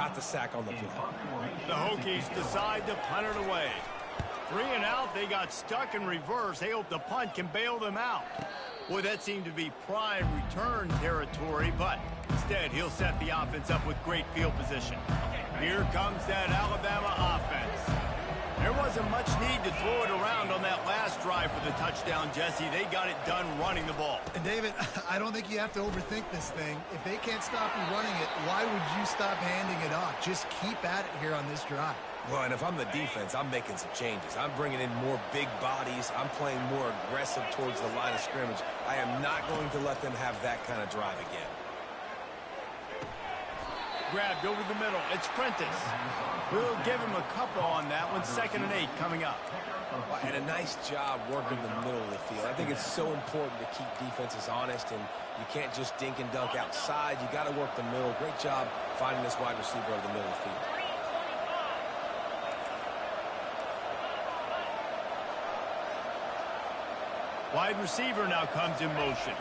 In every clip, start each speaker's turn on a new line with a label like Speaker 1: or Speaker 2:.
Speaker 1: got the sack on the play.
Speaker 2: The Hokies decide to punt it away. 3 and out, they got stuck in reverse. They hope the punt can bail them out. Boy, that seemed to be prime return territory, but instead he'll set the offense up with great field position. Here comes that Alabama offense. There wasn't much need to throw it around on that last drive for the touchdown, Jesse. They got it done running the ball.
Speaker 3: And David, I don't think you have to overthink this thing. If they can't stop you running it, why would you stop handing it off? Just keep at it here on this drive.
Speaker 1: Well, and if I'm the defense, I'm making some changes. I'm bringing in more big bodies. I'm playing more aggressive towards the line of scrimmage. I am not going to let them have that kind of drive again.
Speaker 2: Grabbed over the middle. It's Prentice. We'll give him a couple on that one. 2nd and 8 coming up.
Speaker 1: And a nice job working the middle of the field. I think it's so important to keep defenses honest, and you can't just dink and dunk outside. You got to work the middle. Great job finding this wide receiver over the middle of the field.
Speaker 2: Wide receiver now comes in motion.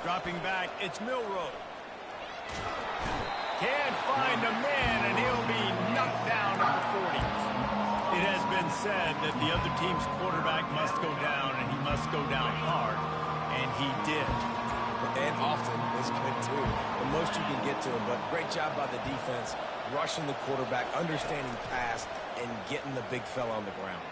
Speaker 2: Dropping back, it's Milroe. Can't find a man, and he'll be knocked down at the 40. It has been said that the other team's quarterback must go down, and he must go down hard, and he did.
Speaker 1: And often is good, too. The most you can get to him, but great job by the defense, rushing the quarterback, understanding pass, and getting the big fella on the ground.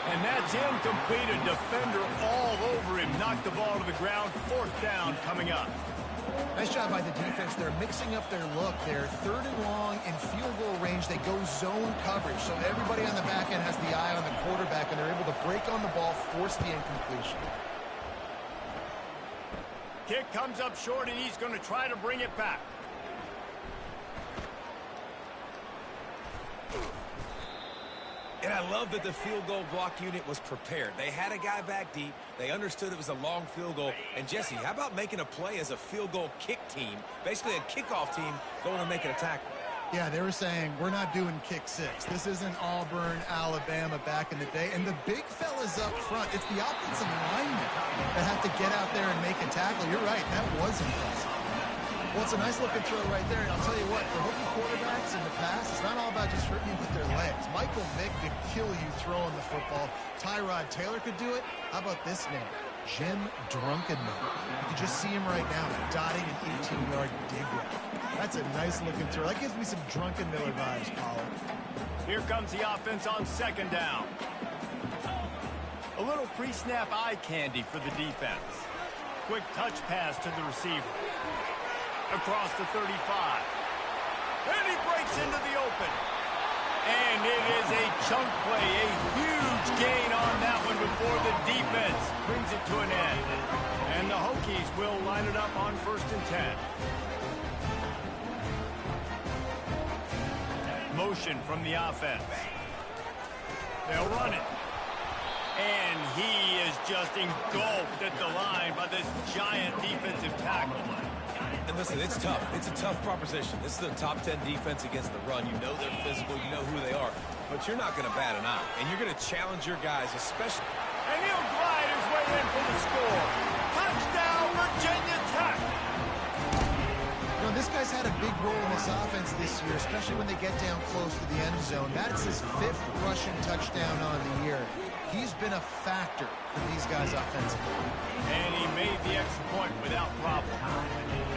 Speaker 2: And that's incomplete. A defender all over him. Knocked the ball to the ground. 4th down coming up.
Speaker 3: Nice job by the defense. They're mixing up their look. They're 3rd and long in field goal range. They go zone coverage. So everybody on the back end has the eye on the quarterback, and they're able to break on the ball, force the incompletion.
Speaker 2: Kick comes up short, and he's going to try to bring it back.
Speaker 1: And I love that the field goal block unit was prepared. They had a guy back deep. They understood it was a long field goal. And, Jesse, how about making a play as a field goal kick team, basically a kickoff team going and making a tackle?
Speaker 3: Yeah, they were saying, we're not doing kick 6. This isn't Auburn, Alabama back in the day. And the big fellas up front, it's the offensive linemen that have to get out there and make a tackle. You're right, that was impressive. Well, it's a nice-looking throw right there. And I'll tell you what, for Hokie quarterbacks in the past, it's not all about just hurting you with their legs. Michael Vick could kill you throwing the football. Tyrod Taylor could do it. How about this name? Jim Drunkenmiller. You can just see him right now, dotting an 18-yard dig route. That's a nice-looking throw. That gives me some Drunkenmiller vibes, Paul.
Speaker 2: Here comes the offense on 2nd down. A little pre-snap eye candy for the defense. Quick touch pass to the receiver. Across the 35. And he breaks into the open. And it is a chunk play, a huge gain on that one before the defense brings it to an end. And the Hokies will line it up on 1st and 10. Motion from the offense. They'll run it. And he is just engulfed at the line by this giant defensive tackle.
Speaker 1: And listen, it's tough. It's a tough proposition. This is the top 10 defense against the run. You know they're physical. You know who they are. But you're not going to bat an eye. And you're going to challenge your guys, especially.
Speaker 2: And he'll glide his way in for the score. Touchdown, Virginia Tech.
Speaker 3: You know, this guy's had a big role in this offense this year, especially when they get down close to the end zone. That's his 5th rushing touchdown on the year. He's been a factor for these guys offensively.
Speaker 2: And he made the extra point without problem.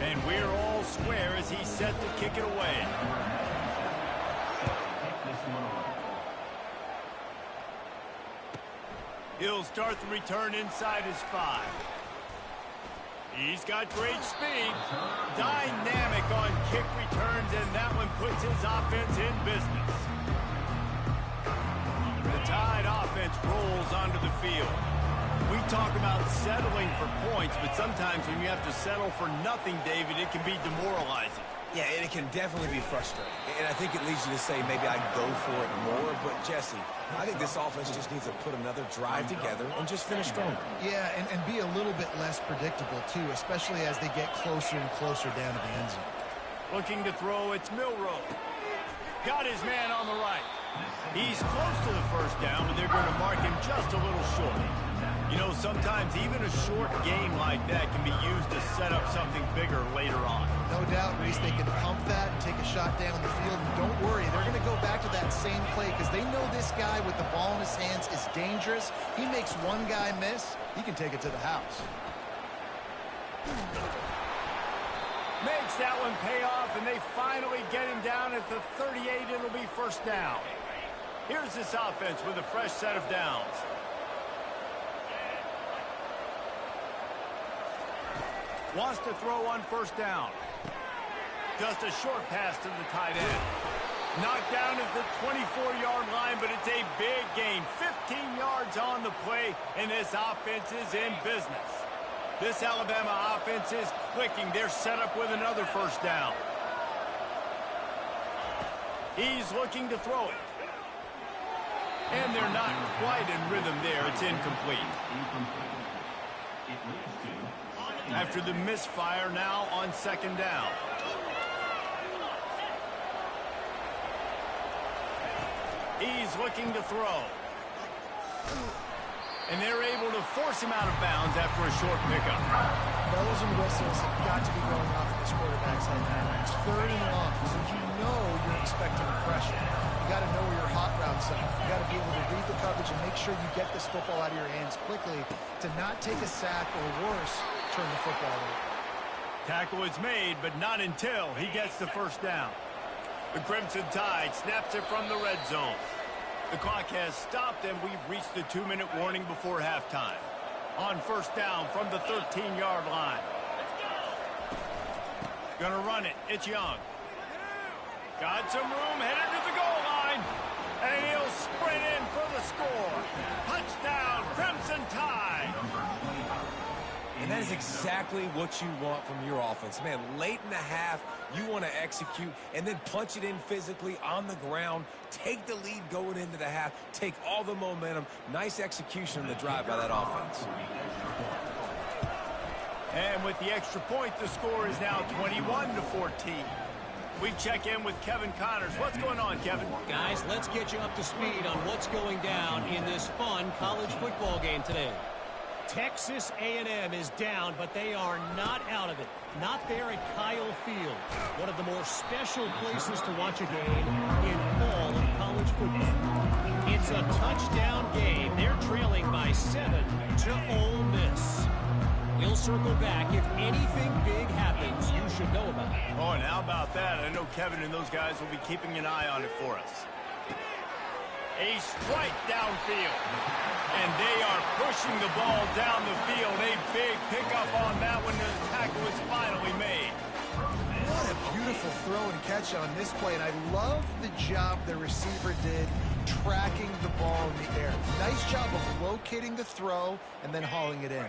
Speaker 2: And we're all square as he's set to kick it away. He'll start the return inside his 5. He's got great speed. Dynamic on kick returns, and that one puts his offense in business. The Tide offense rolls onto the field. We talk about settling for points, but sometimes when you have to settle for nothing, David, it can be demoralizing.
Speaker 1: Yeah, and it can definitely be frustrating. And I think it leads you to say maybe I go for it more. But, Jesse, I think this offense just needs to put another drive together and just finish stronger.
Speaker 3: Yeah, and be a little bit less predictable, too, especially as they get closer and closer down to the end zone.
Speaker 2: Looking to throw, it's Milroe. Got his man on the right. He's close to the 1st down, but they're going to mark him just a little short. You know, sometimes even a short game like that can be used to set up something bigger later on.
Speaker 3: No doubt, Reese, they can pump that and take a shot down the field. And don't worry, they're going to go back to that same play because they know this guy with the ball in his hands is dangerous. He makes one guy miss, he can take it to the house.
Speaker 2: Makes that one pay off, and they finally get him down at the 38. It'll be first down. Here's this offense with a fresh set of downs. Wants to throw on first down. Just a short pass to the tight end. Knocked down at the 24-yard line, but it's a big gain. 15 yards on the play, and this offense is in business. This Alabama offense is clicking. They're set up with another first down. He's looking to throw it. And they're not quite in rhythm there. It's incomplete. After the misfire, now on second down. He's looking to throw. And they're able to force him out of bounds after a short pickup.
Speaker 3: Bells and whistles have got to be going off in this quarterback's head now. It's third and long, so you know you're expecting pressure. You got to know where your hot routes are. You got to be able to read the coverage and make sure you get this football out of your hands quickly to not take a sack or worse, turn the football over.
Speaker 2: Tackle is made, but not until he gets the first down. The Crimson Tide snaps it from the red zone. The clock has stopped, and we've reached the 2-minute warning before halftime. On first down from the 13-yard line. Gonna run it. It's Young. Got some room, headed to the goal line. And he'll sprint in for the score. Touchdown, Crimson Tide.
Speaker 1: And that is exactly what you want from your offense. Man, late in the half, you want to execute and then punch it in physically on the ground. Take the lead going into the half. Take all the momentum. Nice execution on the drive by that offense.
Speaker 2: And with the extra point, the score is now 21-14. We check in with Kevin Connors. What's going on, Kevin?
Speaker 4: Guys, let's get you up to speed on what's going down in this fun college football game today. Texas A&M is down, but they are not out of it. Not there at Kyle Field, one of the more special places to watch a game in all of college football. It's a touchdown game. They're trailing by 7 to Ole Miss. We'll circle back. If anything big happens, you should know about it.
Speaker 2: Oh, and how about that? I know Kevin and those guys will be keeping an eye on it for us. A strike downfield. And they are pushing the ball down the field. A big pickup on that one. The tackle is finally made.
Speaker 3: What a beautiful throw and catch on this play. And I love the job the receiver did tracking the ball in the air. Nice job of locating the throw and then hauling it in.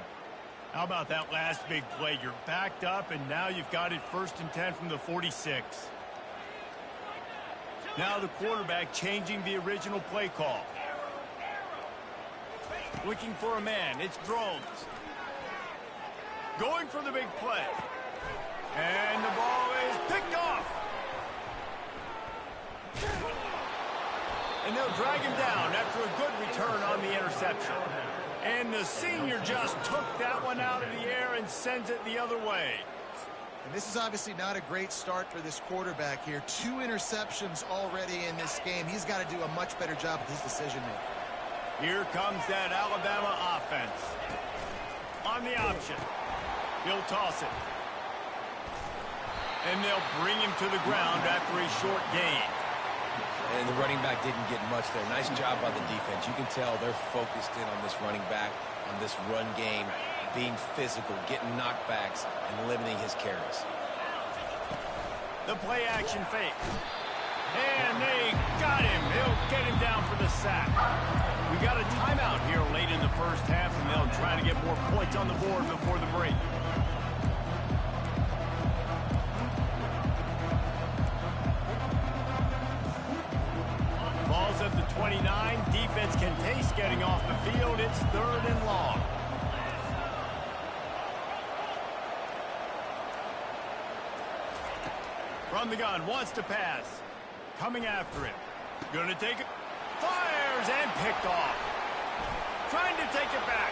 Speaker 2: How about that last big play? You're backed up, and now you've got it 1st and 10 from the 46. Now the quarterback changing the original play call. Looking for a man. It's Drones. Going for the big play. And the ball is picked off. And they'll drag him down after a good return on the interception. And the senior just took that one out of the air and sends it the other way.
Speaker 3: And this is obviously not a great start for this quarterback here. 2 interceptions already in this game. He's got to do a much better job with his decision-making.
Speaker 2: Here comes that Alabama offense. On the option. He'll toss it. And they'll bring him to the ground after a short gain.
Speaker 1: And the running back didn't get much there. Nice job by the defense. You can tell they're focused in on this running back, on this run game, being physical, getting knockbacks, and limiting his carries.
Speaker 2: The play action fake. And they got him. They'll get him down for the sack. We got a timeout here late in the first half, and they'll try to get more points on the board before the break. Ball's at the 29. Defense can taste getting off the field. It's 3rd and long. Run the gun. Wants to pass. Coming after him. Gonna take it. Fires and picked off. Trying to take it back.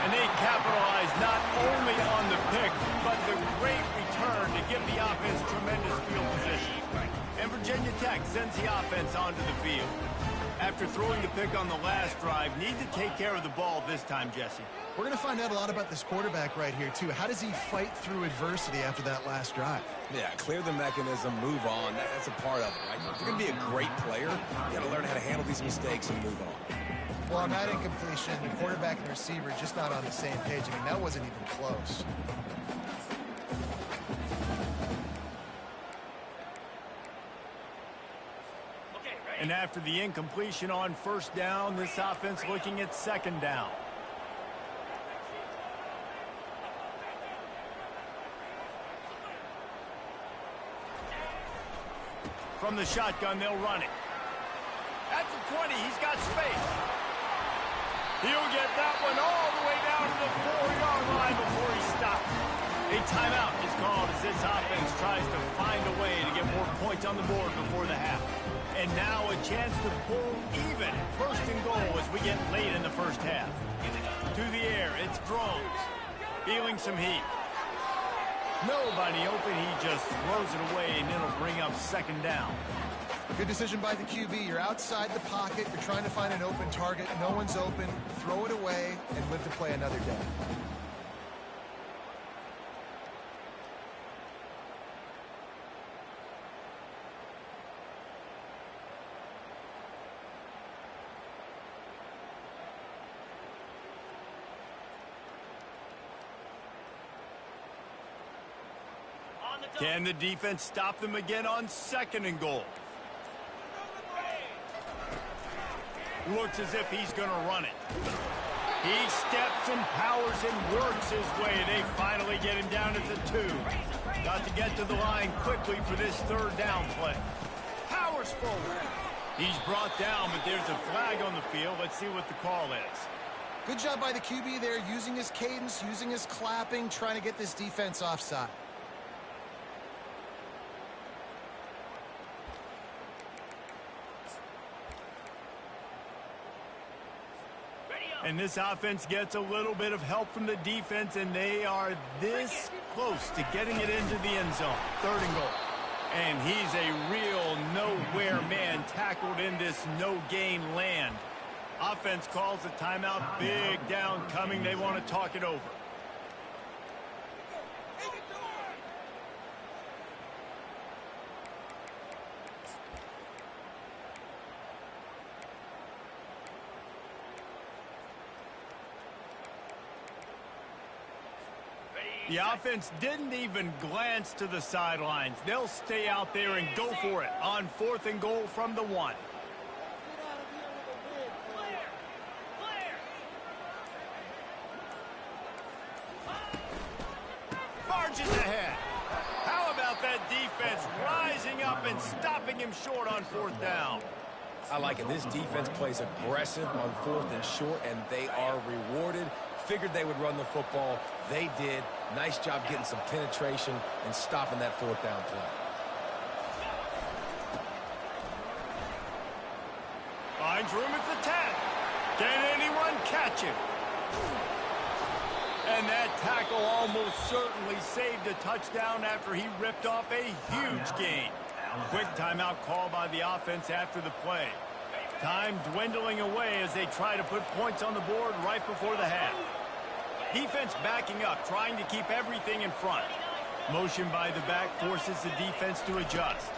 Speaker 2: And they capitalize not only on the pick, but the great return to give the offense tremendous field position. And Virginia Tech sends the offense onto the field. After throwing the pick on the last drive, need to take care of the ball this time, Jesse.
Speaker 3: We're going to find out a lot about this quarterback right here, too. How does he fight through adversity after that last drive?
Speaker 1: Yeah, clear the mechanism, move on. That's a part of it, right? If you're going to be a great player, you got to learn how to handle these mistakes and move on.
Speaker 3: Well, on that incompletion, the quarterback and the receiver just not on the same page. I mean, that wasn't even close.
Speaker 2: And after the incompletion on first down, this offense looking at second down. From the shotgun, they'll run it. At the 20, he's got space. He'll get that one all the way down to the 4-yard line before he stops. A timeout is called as this offense tries to find a way to get more points on the board before the half. And now a chance to pull even first and goal as we get late in the first half. To the air, it's Drones. Feeling some heat. Nobody open, he just throws it away, and it'll bring up second down.
Speaker 3: Good decision by the QB. You're outside the pocket. You're trying to find an open target. No one's open. Throw it away and live to play another day.
Speaker 2: Can the defense stop them again on second and goal? Looks as if he's going to run it. He steps and powers and works his way. They finally get him down at the 2. Got to get to the line quickly for this third down play. Powers forward. He's brought down, but there's a flag on the field. Let's see what the call is.
Speaker 3: Good job by the QB there, using his cadence, using his clapping, trying to get this defense offside.
Speaker 2: And this offense gets a little bit of help from the defense, and they are this close to getting it into the end zone. Third and goal. And he's a real nowhere man tackled in this no-gain land. Offense calls a timeout. Big down coming. They want to talk it over. The offense didn't even glance to the sidelines. They'll stay out there and go for it on fourth and goal from the 1. Marches ahead. How about that defense rising up and stopping him short on fourth down?
Speaker 1: I like it. This defense plays aggressive on fourth and short, and they are rewarded. Figured they would run the football. They did. Nice job getting some penetration and stopping that fourth down play.
Speaker 2: Finds room at the 10. Can anyone catch him? And that tackle almost certainly saved a touchdown after he ripped off a huge gain. Quick timeout call by the offense after the play. Time dwindling away as they try to put points on the board right before the half. Defense backing up, trying to keep everything in front. Motion by the back forces the defense to adjust.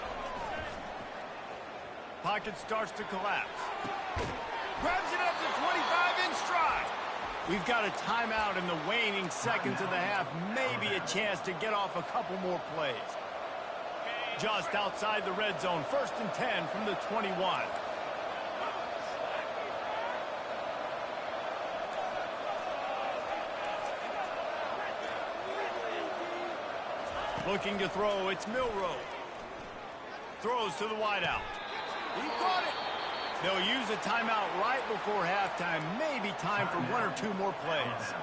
Speaker 2: Pocket starts to collapse. Grabs it up to 25 in stride. We've got a timeout in the waning seconds of the half. Maybe a chance to get off a couple more plays. Just outside the red zone. 1st and 10 from the 21. Looking to throw, it's Milroe. Throws to the wideout. He caught it. They'll use a timeout right before halftime. Maybe time for 1 or 2 more plays.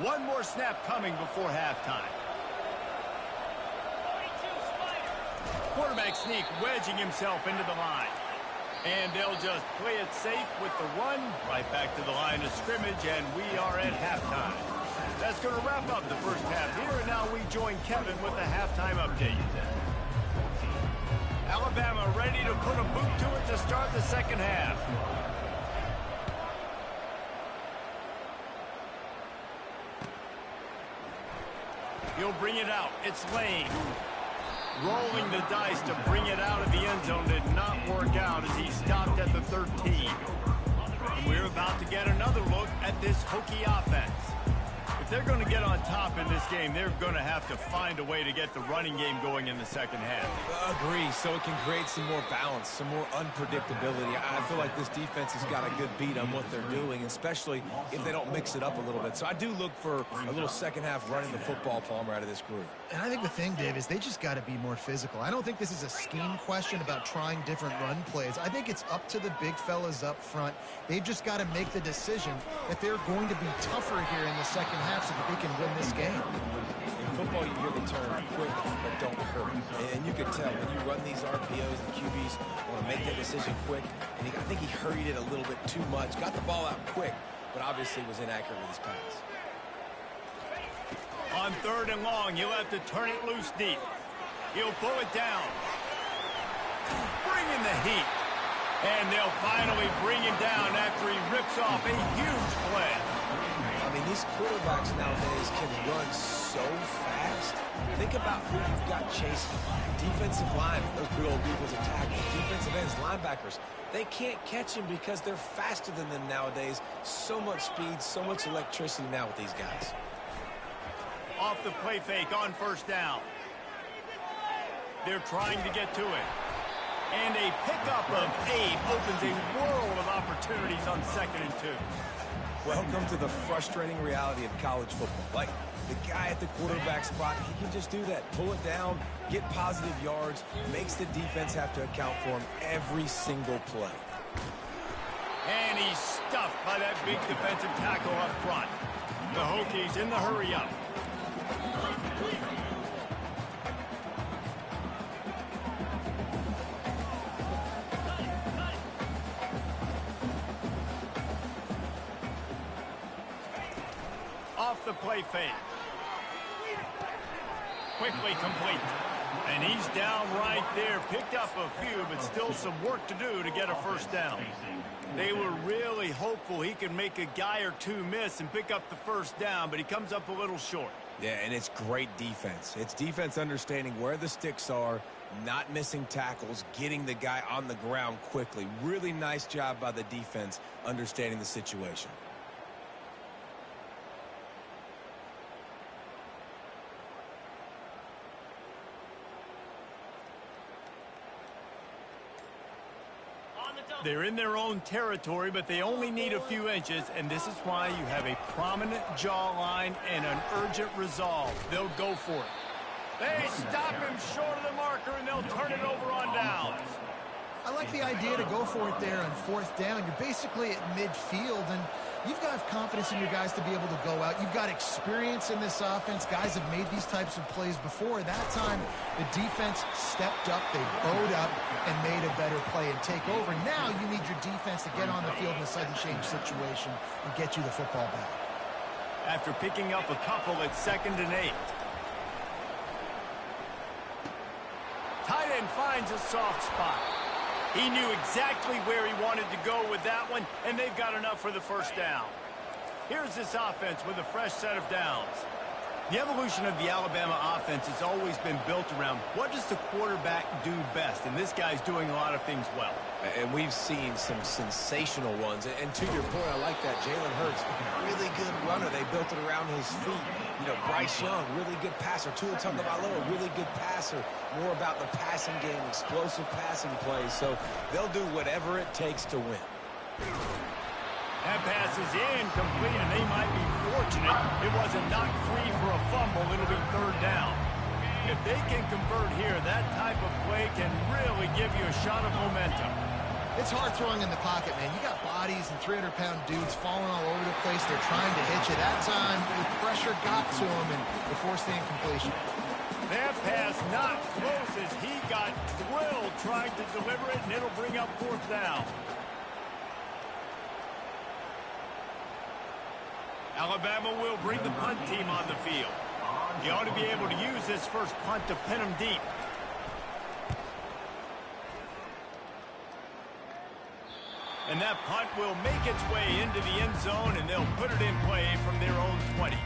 Speaker 2: One more snap coming before halftime. Quarterback sneak wedging himself into the line. And they'll just play it safe with the run right back to the line of scrimmage, and we are at halftime. That's going to wrap up the first half here, and now we join Kevin with the halftime update. Alabama ready to put a boot to it to start the second half. He'll bring it out. It's Lane. Rolling the dice to bring it out of the end zone did not work out as he stopped at the 13. We're about to get another look at this Hokie offense. If they're going to get on top in this game, they're going to have to find a way to get the running game going in the second half.
Speaker 1: Agree, so it can create some more balance, some more unpredictability. I feel like this defense has got a good beat on what they're doing, especially if they don't mix it up a little bit. So I do look for a little second half running the football, Palmer, out of this group.
Speaker 3: And I think the thing, Dave, is they just got to be more physical. I don't think this is a scheme question about trying different run plays. I think it's up to the big fellas up front. They've just got to make the decision that they're going to be tougher here in the second half so that they can win this game.
Speaker 1: In football, you hear the term quick but don't hurry. And you can tell when you run these RPOs, the QBs want to make that decision quick. And I think he hurried it a little bit too much. Got the ball out quick, but obviously was inaccurate with his pass.
Speaker 2: On 3rd and long, he'll have to turn it loose deep. He'll pull it down. Bring in the heat. And they'll finally bring him down after he rips off a huge play.
Speaker 1: I mean, these quarterbacks nowadays can run so fast. Think about who you've got chasing. Defensive linemen, those big old defensive tackles, defensive ends, linebackers. They can't catch him because they're faster than them nowadays. So much speed, so much electricity now with these guys.
Speaker 2: Off the play fake on 1st down. They're trying to get to it. And a pickup of 8 opens a world of opportunities on 2nd and 2.
Speaker 1: Welcome to the frustrating reality of college football. Like, the guy at the quarterback spot, he can just do that. Pull it down, get positive yards, makes the defense have to account for him every single play.
Speaker 2: And he's stuffed by that big defensive tackle up front. The Hokies in the hurry-up. Off the play fake. Quickly complete. And he's down right there. Picked up a few, but still some work to do to get a 1st down. They were really hopeful he could make a guy or two miss and pick up the 1st down, but he comes up a little short.
Speaker 1: Yeah, and it's great defense. It's defense understanding where the sticks are, not missing tackles, getting the guy on the ground quickly. Really nice job by the defense understanding the situation.
Speaker 2: They're in their own territory, but they only need a few inches, and this is why you have a prominent jawline and an urgent resolve. They'll go for it. They stop him short of the marker, and they'll turn it over on downs.
Speaker 3: I like the idea to go for it there on 4th down. You're basically at midfield, and you've got confidence in your guys to be able to go out. You've got experience in this offense. Guys have made these types of plays before. That time, the defense stepped up, they bowed up, and made a better play and take over. Now you need your defense to get on the field in a sudden change situation and get you the football back.
Speaker 2: After picking up a couple at 2nd and 8. Tight end finds a soft spot. He knew exactly where he wanted to go with that one, and they've got enough for the 1st down. Here's this offense with a fresh set of downs. The evolution of the Alabama offense has always been built around what does the quarterback do best, and this guy's doing a lot of things well.
Speaker 1: And we've seen some sensational ones. And to your point, I like that. Jalen Hurts, really good runner. They built it around his feet. You know, Bryce Young, really good passer. Tua Tagovailoa, really good passer. More about the passing game, explosive passing plays. So they'll do whatever it takes to win.
Speaker 2: That pass is incomplete, and they might be fortunate it wasn't knocked free for a fumble. It'll be 3rd down. If they can convert here, that type of play can really give you a shot of momentum.
Speaker 3: It's hard throwing in the pocket, man. You got bodies and 300-pound dudes falling all over the place. They're trying to hit you. That time, the pressure got to them, and they forced the incompletion.
Speaker 2: That pass not close as he got drilled trying to deliver it, and it'll bring up 4th down. Alabama will bring the punt team on the field. He ought to be able to use this first punt to pin him deep. And that punt will make its way into the end zone, and they'll put it in play from their own 20.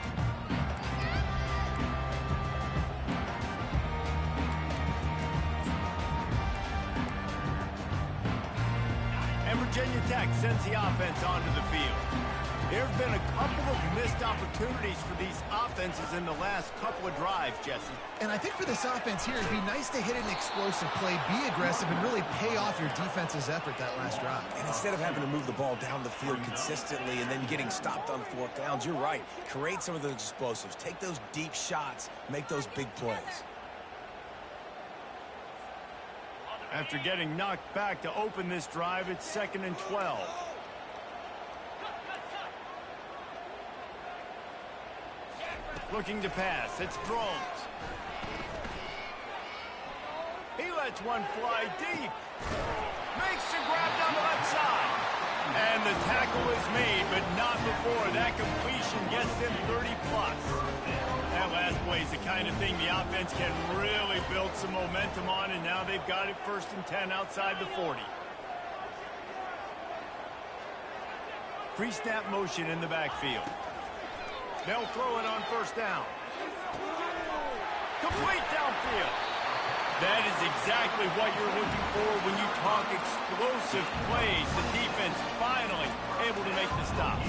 Speaker 2: And Virginia Tech sends the offense onto the field. There have been a couple of missed opportunities for these offenses in the last couple of drives, Jesse.
Speaker 3: And I think for this offense here, it'd be nice to hit an explosive play, be aggressive, and really pay off your defense's effort that last drive.
Speaker 1: And instead of having to move the ball down the field consistently and then getting stopped on 4th downs, you're right. Create some of those explosives. Take those deep shots. Make those big plays.
Speaker 2: After getting knocked back to open this drive, it's 2nd and 12. Looking to pass. It's Drones. He lets one fly deep. Makes the grab down the left side. And the tackle is made, but not before that completion gets them 30-plus. That last play is the kind of thing the offense can really build some momentum on, and now they've got it 1st and 10 outside the 40. Pre-snap motion in the backfield. They'll throw it on 1st down. Complete downfield. That is exactly what you're looking for when you talk explosive plays. The defense finally able to make the stop.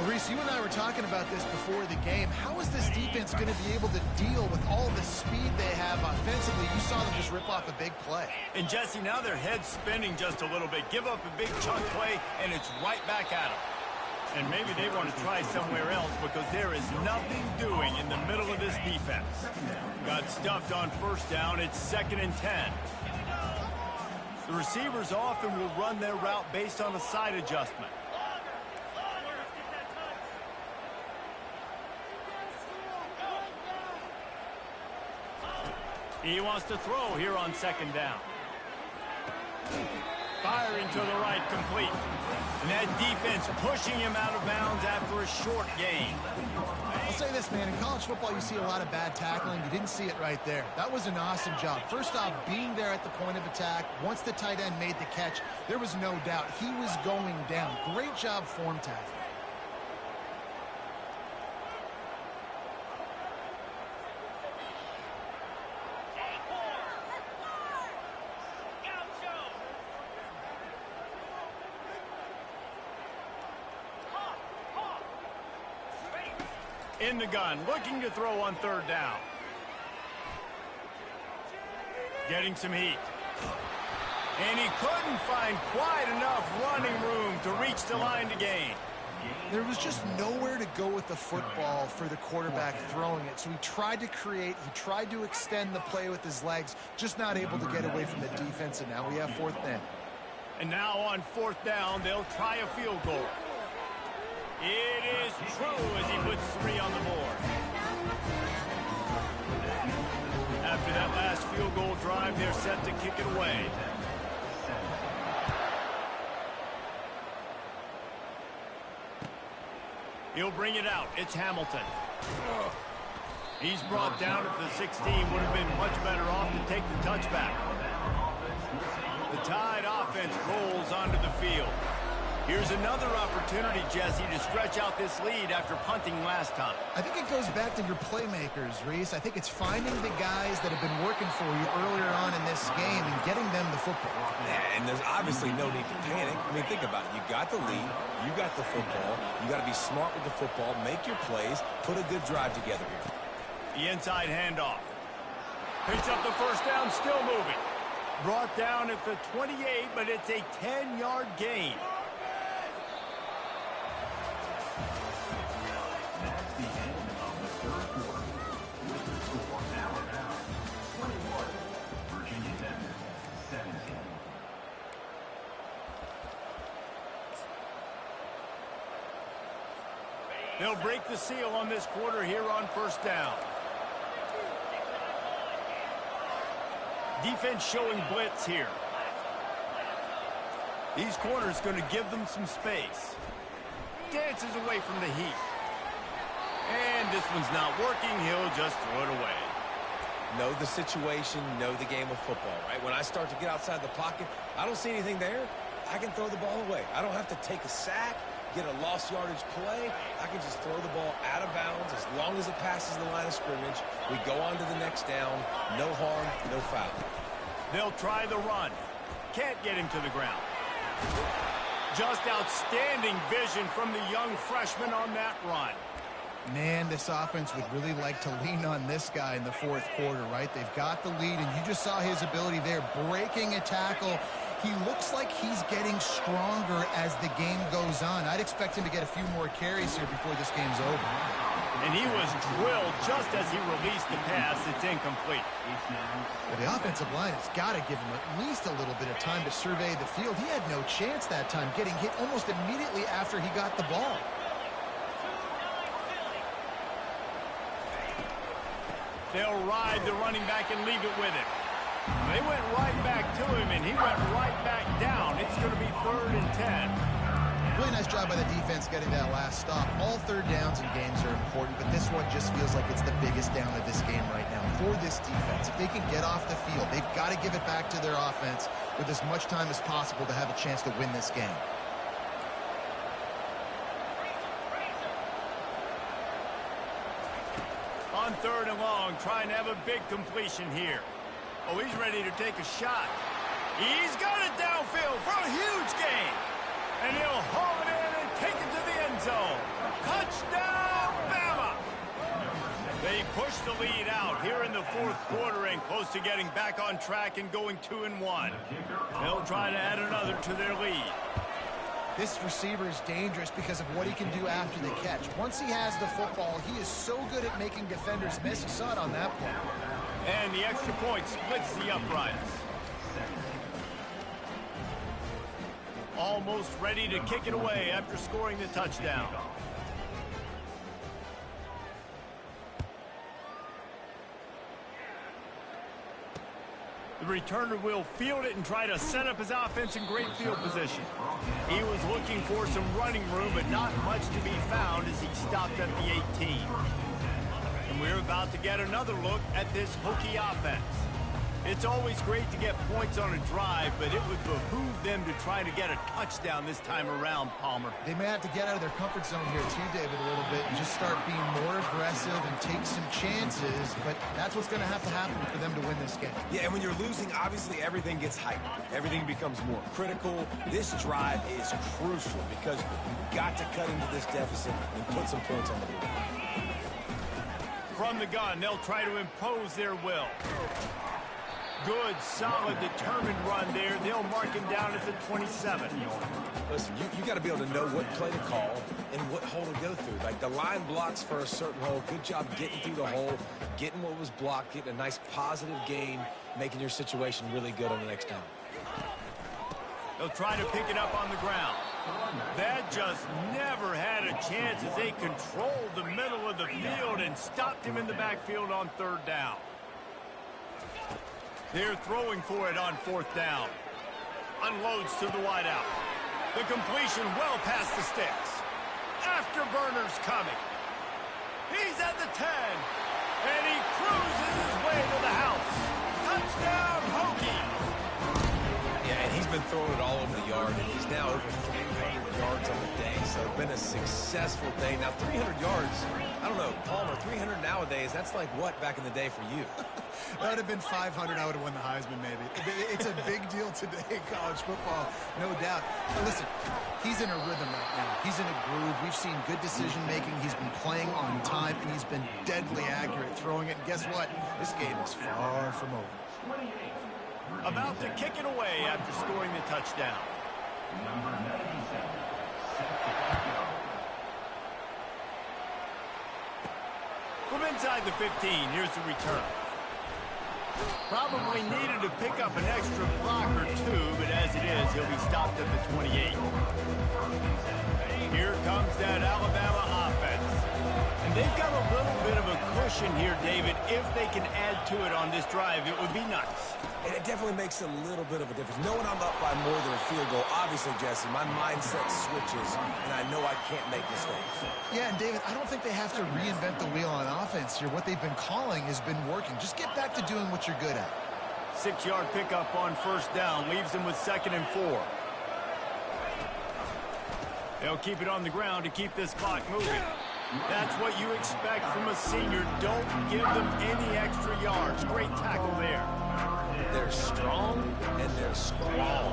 Speaker 3: Well, Reese, you and I were talking about this before the game. How is this defense going to be able to deal with all the speed they have offensively? You saw them just rip off a big play.
Speaker 2: And, Jesse, now their head's spinning just a little bit. Give up a big chunk play, and it's right back at them. And maybe they want to try somewhere else because there is nothing doing in the middle of this defense. Got stuffed on 1st down. It's 2nd and 10. The receivers often will run their route based on a side adjustment. He wants to throw here on 2nd down. Firing to the right, complete. And that defense pushing him out of bounds after a short gain.
Speaker 3: I'll say this, man. In college football, you see a lot of bad tackling. You didn't see it right there. That was an awesome job. First off, being there at the point of attack. Once the tight end made the catch, there was no doubt he was going down. Great job form tackling.
Speaker 2: In the gun, looking to throw on 3rd down. Getting some heat. And he couldn't find quite enough running room to reach the line to gain.
Speaker 3: There was just nowhere to go with the football for the quarterback throwing it. So he tried to create, he tried to extend the play with his legs, just not able to get away from the defense, and now we have 4th down.
Speaker 2: And now on 4th down, they'll try a field goal. It is true as he puts 3 on the board. After that last field goal drive, they're set to kick it away. He'll bring it out. It's Hamilton. He's brought down at the 16. Would have been much better off to take the touchback. The Tide offense rolls onto the field. Here's another opportunity, Jesse, to stretch out this lead after punting last time.
Speaker 3: I think it goes back to your playmakers, Reese. I think it's finding the guys that have been working for you earlier on in this game and getting them the football.
Speaker 1: Yeah, and there's obviously no need to panic. I mean, think about it. You got the lead. You got the football. You got to be smart with the football. Make your plays. Put a good drive together here.
Speaker 2: The inside handoff. Picks up the 1st down, still moving. Brought down at the 28, but it's a 10-yard gain. They'll break the seal on this quarter here on 1st down. Defense showing blitz here. These corners going to give them some space. Dances away from the heat. And this one's not working. He'll just throw it away.
Speaker 1: Know the situation, know the game of football, right? When I start to get outside the pocket, I don't see anything there. I can throw the ball away. I don't have to take a sack, get a lost yardage play. I can just throw the ball out of bounds as long as it passes the line of scrimmage. We go on to the next down. No harm, no foul.
Speaker 2: They'll try the run. Can't get him to the ground. Just outstanding vision from the young freshman on that run.
Speaker 3: Man, this offense would really like to lean on this guy in the fourth quarter, right? They've got the lead, and you just saw his ability there, breaking a tackle. He looks like he's getting stronger as the game goes on. I'd expect him to get a few more carries here before this game's over.
Speaker 2: And he was drilled just as he released the pass. It's incomplete.
Speaker 3: Well, the offensive line has got to give him at least a little bit of time to survey the field. He had no chance that time, getting hit almost immediately after he got the ball.
Speaker 2: They'll ride the running back and leave it with him. They went right back to him, and he went right back down. It's going to be 3rd and 10.
Speaker 3: Really nice job by the defense getting that last stop. All third downs in games are important, but this one just feels like it's the biggest down of this game right now for this defense. If they can get off the field, they've got to give it back to their offense with as much time as possible to have a chance to win this game.
Speaker 2: On 3rd and long, trying to have a big completion here. Oh, he's ready to take a shot. He's got it downfield for a huge gain. And he'll haul it in and take it to the end zone. Touchdown, Bama! They push the lead out here in the fourth quarter and close to getting back on track and going 2-1. They'll try to add another to their lead.
Speaker 3: This receiver is dangerous because of what he can do after the catch. Once he has the football, he is so good at making defenders miss. You saw it on that play.
Speaker 2: And the extra point splits the uprights. Almost ready to kick it away after scoring the touchdown. The returner will field it and try to set up his offense in great field position. He was looking for some running room, but not much to be found as he stopped at the 18. And we're about to get another look at this Hokie offense. It's always great to get points on a drive, but it would behoove them to try to get a touchdown this time around, Palmer.
Speaker 3: They may have to get out of their comfort zone here too, David, a little bit and just start being more aggressive and take some chances, but that's what's going to have to happen for them to win this game.
Speaker 1: Yeah, and when you're losing, obviously everything gets hyped. Everything becomes more critical. This drive is crucial because you've got to cut into this deficit and put some points on the board.
Speaker 2: From the gun, they'll try to impose their will. Good, solid, determined run there. They'll mark him down at the 27.
Speaker 1: Listen, you got to be able to know what play to call and what hole to go through. Like the line blocks for a certain hole. Good job getting through the hole, getting what was blocked, getting a nice positive gain, making your situation really good on the next down.
Speaker 2: They'll try to pick it up on the ground. That just never had a chance as they controlled the middle of the field and stopped him in the backfield on 3rd down. They're throwing for it on 4th down. Unloads to the wideout. The completion well past the sticks. Afterburner's coming. He's at the 10. And he cruises his way to the house. Touchdown, Hokie.
Speaker 1: Yeah, and he's been throwing it all over the yard, and he's now over 300 yards on the day. So it's been a successful day. Now, 300 yards, I don't know, Palmer, 300 nowadays, that's like what back in the day for you?
Speaker 3: That would have been 500. I would have won the Heisman, maybe. It's a big deal today in college football, no doubt. But listen, he's in a rhythm right now. He's in a groove. We've seen good decision-making. He's been playing on time, and he's been deadly accurate throwing it. And guess what? This game is far from over.
Speaker 2: About to kick it away after scoring the touchdown. From inside the 15, here's the return. Probably needed to pick up an extra block or two, but as it is, he'll be stopped at the 28. Here comes that Alabama offense. And they've got a little bit of a cushion possession here, David. If they can add to it on this drive, it would be nice.
Speaker 1: And it definitely makes a little bit of a difference. Knowing I'm up by more than a field goal, obviously, Jesse, my mindset switches, and I know I can't make mistakes.
Speaker 3: Yeah, and David, I don't think they have to reinvent the wheel on offense here. What they've been calling has been working. Just get back to doing what you're good at.
Speaker 2: 6-yard pickup on first down. Leaves them with 2nd and 4. They'll keep it on the ground to keep this clock moving. That's what you expect from a senior. Don't give them any extra yards. Great tackle there.
Speaker 1: They're strong, and they're strong.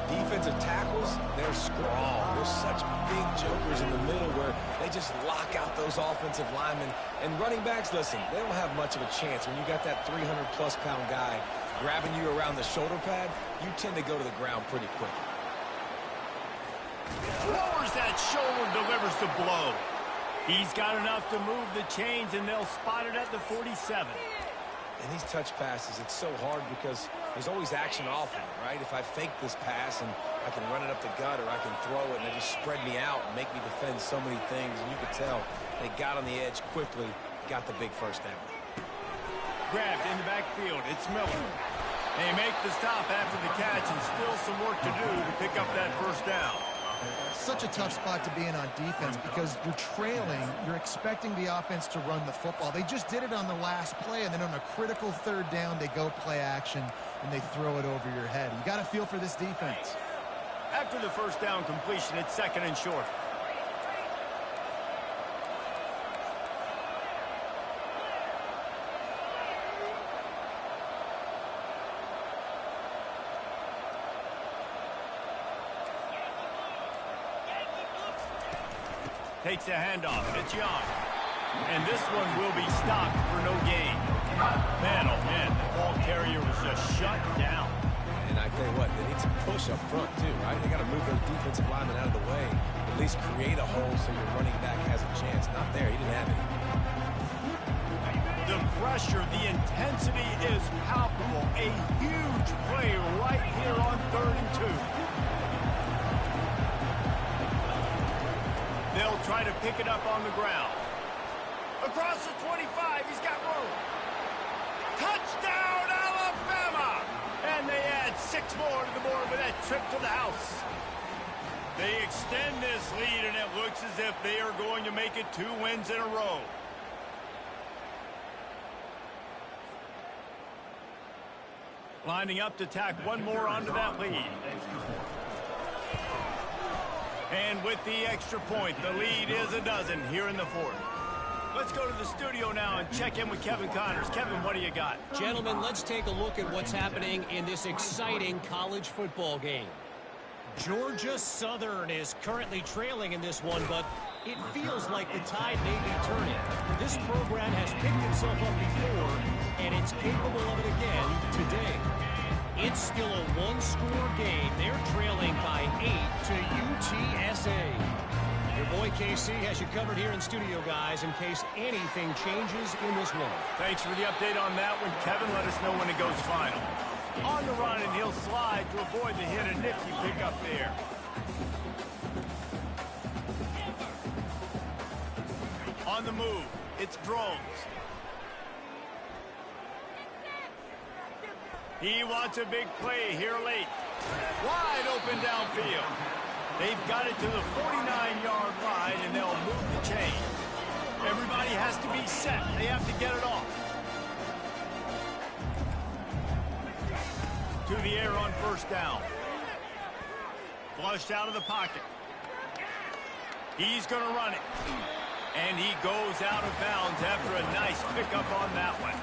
Speaker 1: Defensive tackles, they're strong. They're such big jokers in the middle where they just lock out those offensive linemen. And running backs, listen, they don't have much of a chance. When you got that 300-plus pound guy grabbing you around the shoulder pad, you tend to go to the ground pretty quickly.
Speaker 2: Lowers that shoulder, delivers the blow. He's got enough to move the chains, and they'll spot it at the 47.
Speaker 1: And these touch passes, it's so hard because there's always action off of it, right? If I fake this pass and I can run it up the gut or I can throw it and they just spread me out and make me defend so many things. And you can tell they got on the edge quickly, got the big first down.
Speaker 2: Grabbed in the backfield. It's Miller. They make the stop after the catch and still some work to do to pick up that first down.
Speaker 3: Such a tough spot to be in on defense because you're trailing. You're expecting the offense to run the football. They just did it on the last play, and then on a critical 3rd down, they go play action, and they throw it over your head. You got to feel for this defense.
Speaker 2: After the first down completion, it's 2nd and short. Takes the handoff. It's Young. And this one will be stopped for no gain. Man, oh man, the ball carrier was just shut down.
Speaker 1: And I tell you what, they need some push up front too, right? They got to move those defensive linemen out of the way. At least create a hole so your running back has a chance. Not there. He didn't have it.
Speaker 2: The pressure, the intensity is palpable. A huge play right here on 3rd and 2. They'll try to pick it up on the ground. Across the 25, he's got room. Touchdown, Alabama! And they add 6 more to the board with that trip to the house. They extend this lead, and it looks as if they are going to make it 2 wins in a row. Lining up to tack one more onto that lead. And with the extra point, the lead is a dozen here in the 4th. Let's go to the studio now and check in with Kevin Connors. Kevin, what do you got?
Speaker 4: Gentlemen, let's take a look at what's happening in this exciting college football game. Georgia Southern is currently trailing in this one, but it feels like the tide may be turning. This program has picked itself up before, and it's capable of it again today. It's still a 1-score game. They're trailing by 8 to UTSA. Your boy KC has you covered here in studio, guys, in case anything changes in this one.
Speaker 2: Thanks for the update on that one, Kevin. Let us know when it goes final. On the run, and he'll slide to avoid the hit. A nifty pickup there. On the move, it's Drones. He wants a big play here late. Wide open downfield. They've got it to the 49-yard line, and they'll move the chain. Everybody has to be set. They have to get it off. To the air on first down. Flushed out of the pocket. He's going to run it. And he goes out of bounds after a nice pickup on that one.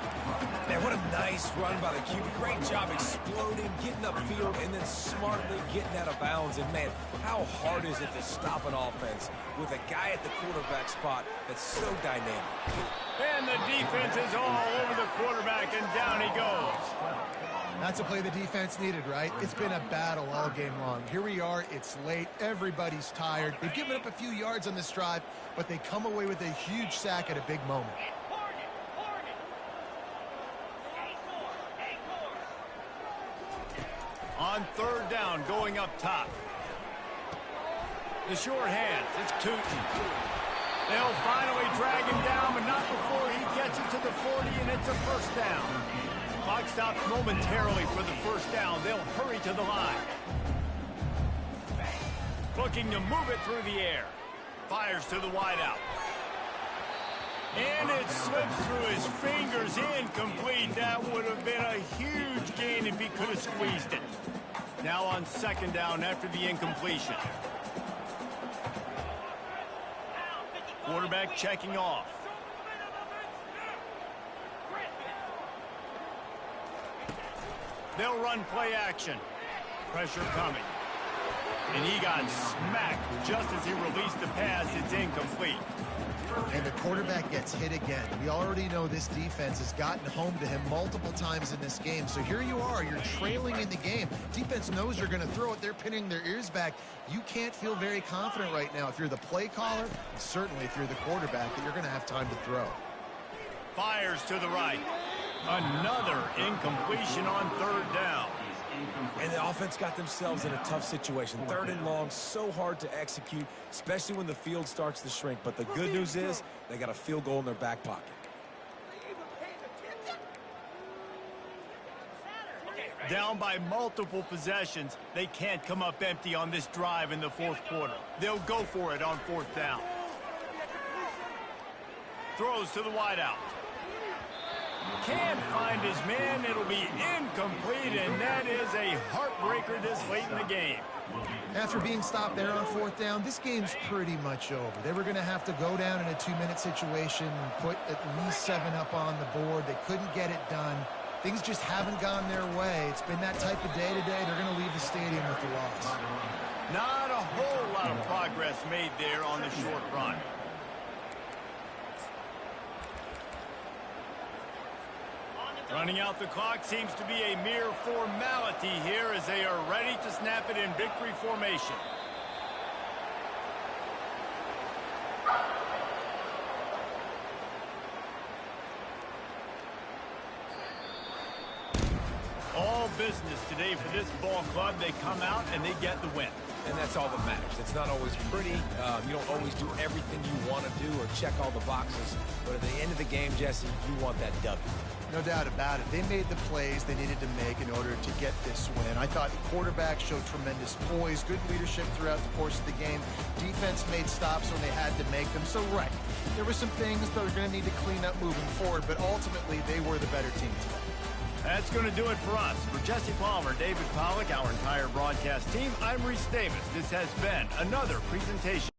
Speaker 1: Man, what a nice run by the QB. Great job exploding, getting upfield, and then smartly getting out of bounds. And, man, how hard is it to stop an offense with a guy at the quarterback spot that's so dynamic?
Speaker 2: And the defense is all over the quarterback, and down he goes.
Speaker 3: That's a play the defense needed, right? It's been a battle all game long. Here we are. It's late. Everybody's tired. They've given up a few yards on this drive, but they come away with a huge sack at a big moment.
Speaker 2: On third down, going up top. The short hands, it's Tootin. They'll finally drag him down, but not before he gets it to the 40, and it's a first down. Clock stops momentarily for the first down. They'll hurry to the line. Looking to move it through the air. Fires to the wideout. And it slips through his fingers, incomplete. That would have been a huge gain if he could have squeezed it. Now on second down after the incompletion. Quarterback checking off. They'll run play action. Pressure coming. And he got smacked just as he released the pass. It's incomplete.
Speaker 3: And the quarterback gets hit again. We already know this defense has gotten home to him multiple times in this game. So here you are, you're trailing in the game. Defense knows you're going to throw it. They're pinning their ears back. You can't feel very confident right now if you're the play caller, and certainly if you're the quarterback, that you're going to have time to throw.
Speaker 2: Fires to the right. Another incompletion on third down.
Speaker 1: And the offense got themselves in a tough situation. Third and long, so hard to execute, especially when the field starts to shrink. But the good news is they got a field goal in their back pocket.
Speaker 2: Down by multiple possessions, they can't come up empty on this drive in the fourth quarter. They'll go for it on fourth down. Throws to the wideout. Can't find his man. It'll be incomplete, and that is a heartbreaker this late in the game.
Speaker 3: After being stopped there on fourth down, this game's pretty much over. They were going to have to go down in a 2-minute situation and put at least 7 up on the board. They couldn't get it done. Things just haven't gone their way. It's been that type of day today. They're going to leave the stadium with the loss.
Speaker 2: Not a whole lot of progress made there on the short run. Running out the clock seems to be a mere formality here as they are ready to snap it in victory formation. All business today for this ball club. They come out and they get the win.
Speaker 1: And that's all that matters. It's not always pretty. You don't always do everything you want to do or check all the boxes. But at the end of the game, Jesse, you want that W.
Speaker 3: No doubt about it. They made the plays they needed to make in order to get this win. I thought the quarterback showed tremendous poise, good leadership throughout the course of the game. Defense made stops when they had to make them. So, right, there were some things that we're going to need to clean up moving forward, but ultimately they were the better team today.
Speaker 2: That's going to do it for us. For Jesse Palmer, David Pollack, our entire broadcast team, I'm Reese Davis. This has been another presentation.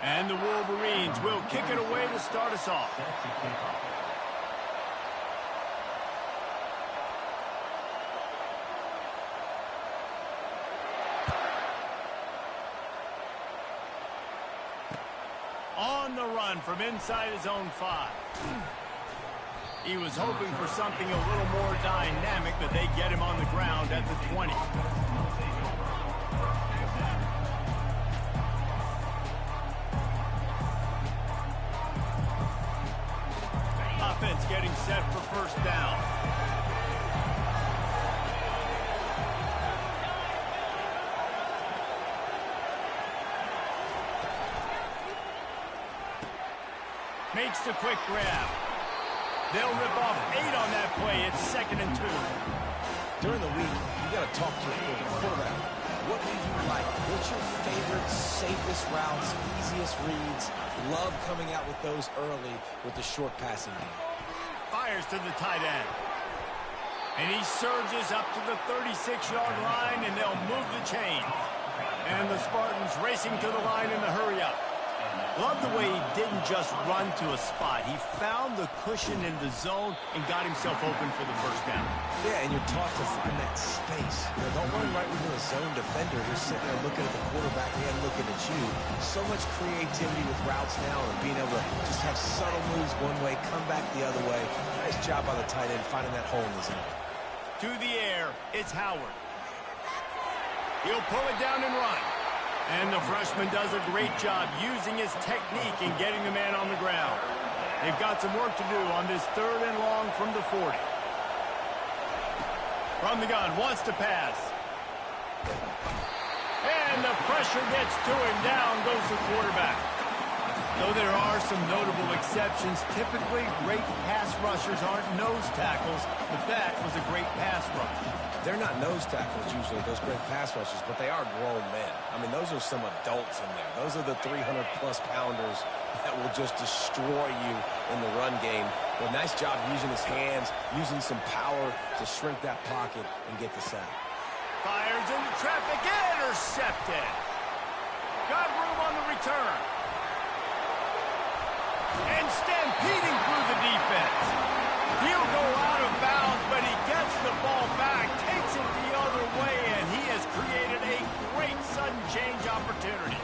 Speaker 2: And the Wolverines will kick it away to start us off. On the run from inside his own 5. He was hoping for something a little more dynamic, but they get him on the ground at the 20. Offense getting set for first down. Makes the quick grab. They'll rip off 8 on that play. It's 2nd and 2.
Speaker 1: During the week, you got to talk to your quarterback. What do you like? What's your favorite, safest routes, easiest reads? Love coming out with those early with the short passing game.
Speaker 2: Fires to the tight end. And he surges up to the 36-yard line, and they'll move the chain. And the Spartans racing to the line in the hurry-up. Love the way he didn't just run to a spot. He found the cushion in the zone and got himself open for the first down.
Speaker 1: Yeah, and you're taught to find that space. You know, don't run right when you're a zone defender who's sitting there looking at the quarterback and looking at you. So much creativity with routes now and being able to just have subtle moves one way, come back the other way. Nice job by the tight end finding that hole in the zone.
Speaker 2: To the air, it's Howard. He'll pull it down and run. And the freshman does a great job using his technique and getting the man on the ground. They've got some work to do on this 3rd and long from the 40. From the gun, wants to pass. And the pressure gets to him. Down goes the quarterback. Though there are some notable exceptions, typically great pass rushers aren't nose tackles, but that was a great pass rush.
Speaker 1: They're not nose tackles usually, those great pass rushers, but they are grown men. I mean, those are some adults in there. Those are the 300-plus pounders that will just destroy you in the run game. But nice job using his hands, using some power to shrink that pocket and get the sack.
Speaker 2: Fires into traffic, intercepted. Got room on the return. And stampeding through the defense. He'll go out of bounds, but he gets the ball back, takes it the other way, and he has created a great sudden change opportunity.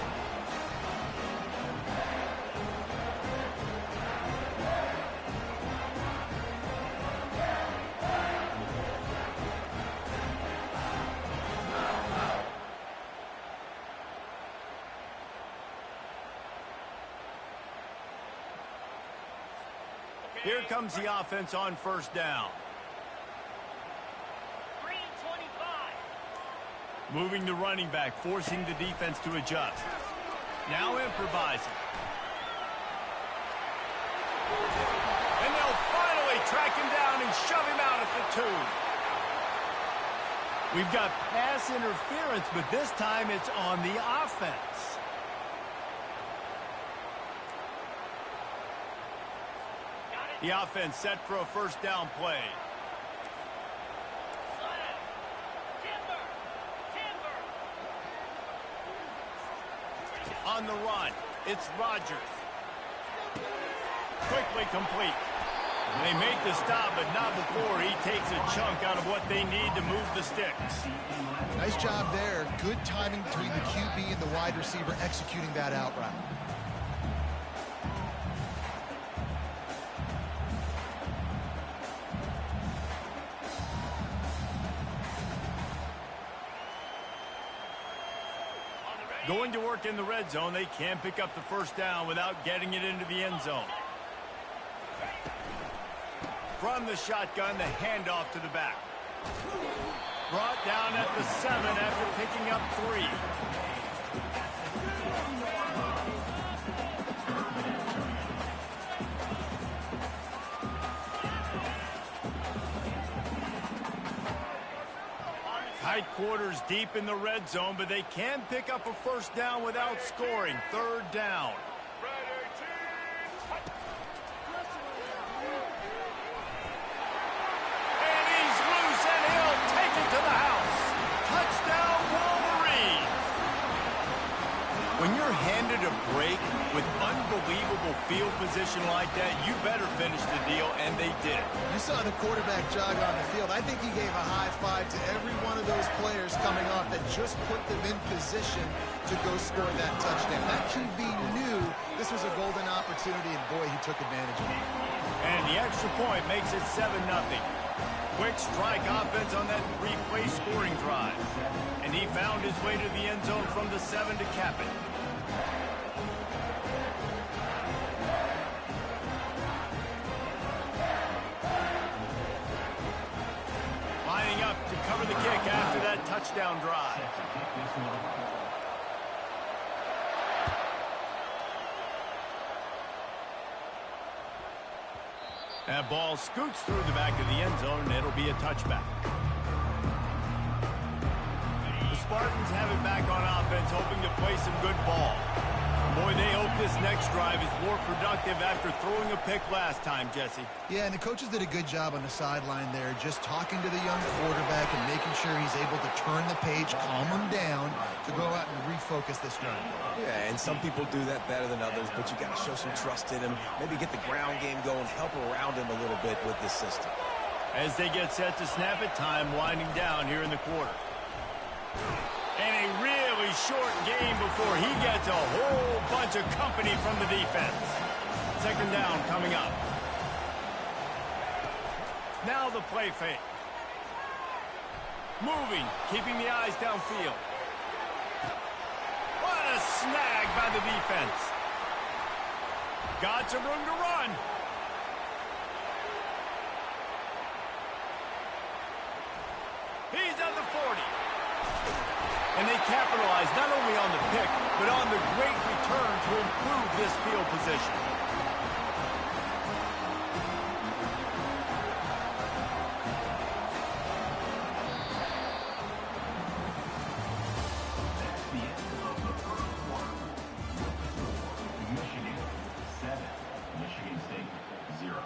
Speaker 2: Here comes the offense on first down. 3-25. Moving the running back, forcing the defense to adjust. Now improvising. And they'll finally track him down and shove him out at the 2. We've got pass interference, but this time it's on the offense. The offense set for a first down play. On the run, it's Rodgers. Quickly complete. They make the stop, but not before he takes a chunk out of what they need to move the sticks.
Speaker 3: Nice job there. Good timing between the QB and the wide receiver executing that out route.
Speaker 2: Going to work in the red zone, they can't pick up the first down without getting it into the end zone. From the shotgun, the handoff to the back. Brought down at the 7 after picking up 3. Tight quarters deep in the red zone, but they can pick up a first down without scoring. 3rd down. And he's loose, and he'll take it to the house. Touchdown, Wolverines. When you're handed to break with unbelievable field position like that, you better finish the deal, and they did.
Speaker 3: You saw the quarterback jog on the field. I think he gave a high five to every one of those players coming off that just put them in position to go score that touchdown. That QB knew this was a golden opportunity, and boy, he took advantage of it.
Speaker 2: And the extra point makes it 7-0. Quick strike offense on that three-play scoring drive. And he found his way to the end zone from the 7 to cap it. Lining up to cover the kick after that touchdown drive. That ball scoots through the back of the end zone, and it'll be a touchback. The Spartans have it back on offense, hoping to play some good ball. Boy, they hope this next drive is more productive after throwing a pick last time, Jesse.
Speaker 3: Yeah, and the coaches did a good job on the sideline there, just talking to the young quarterback and making sure he's able to turn the page, calm him down, to go out and refocus this drive.
Speaker 1: Yeah, and some people do that better than others, but you got to show some trust in him. Maybe get the ground game going, help around him a little bit with this system.
Speaker 2: As they get set to snap it, time winding down here in the quarter. And a really short game before he gets a whole bunch of company from the defense. Second down coming up. Now the play fake. Moving, keeping the eyes downfield. What a snag by the defense. Got some room to run. He's at the 40. And they capitalize not only on the pick, but on the great return to improve this field position.
Speaker 5: Michigan 7, Michigan State 0.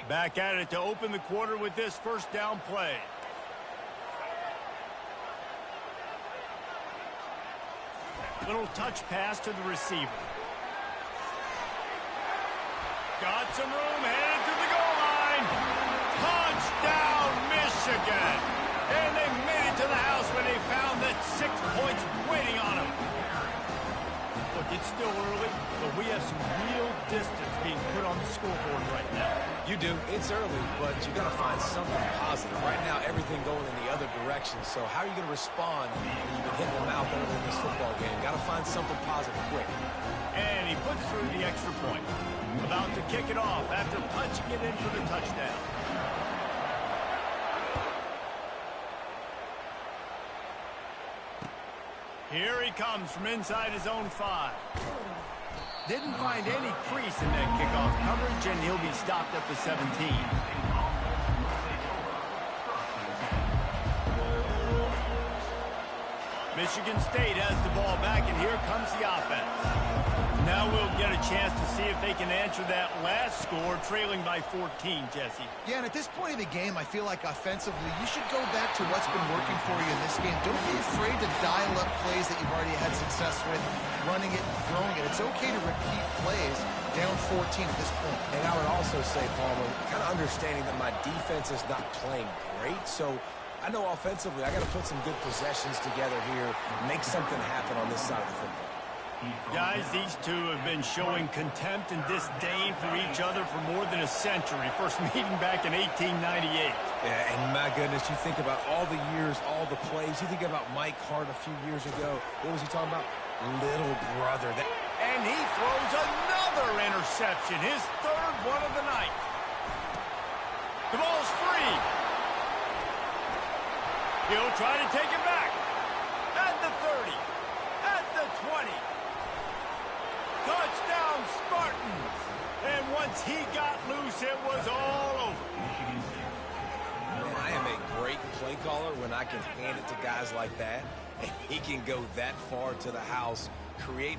Speaker 2: Back at it to open the quarter with this first down play. Little touch pass to the receiver. Got some room, headed to the goal line. Touchdown, Michigan. And they made it to the house when they found that 6 points waiting on them. Look, it's still early, but we have some real distance being put on the scoreboard right now.
Speaker 1: You do. It's early, but you got to find something positive. Right now, everything going in the other direction. So how are you going to respond when you've been hitting them out early in this football game? Got to find something positive quick.
Speaker 2: And he puts through the extra point. About to kick it off after punching it in for the touchdown. Here he comes from inside his own 5. Didn't find any crease in that kickoff coverage, and he'll be stopped at the 17. Michigan State has the ball back, and here comes the offense. Now we'll get a chance to see if they can answer that last score, trailing by 14, Jesse.
Speaker 3: Yeah, and at this point of the game, I feel like offensively, you should go back to what's been working for you in this game. Don't be afraid to dial up plays that you've already had success with, running it and throwing it. It's okay to repeat plays down 14 at this point.
Speaker 1: And I would also say, Palmer, kind of understanding that my defense is not playing great, so I know offensively I got to put some good possessions together here, make something happen on this side of the football.
Speaker 2: Guys, these two have been showing contempt and disdain for each other for more than a century. First meeting back in 1898.
Speaker 1: Yeah, and my goodness, you think about all the years, all the plays. You think about Mike Hart a few years ago. What was he talking about? Little brother.
Speaker 2: And he throws another interception, his third one of the night. The ball's free. He'll try to take it back. At the 30. At the 20. Touchdown, Spartans. And once he got loose, it was all over.
Speaker 1: Man, I am a great play caller. Color, when I can hand it to guys like that, and he can go that far to the house, create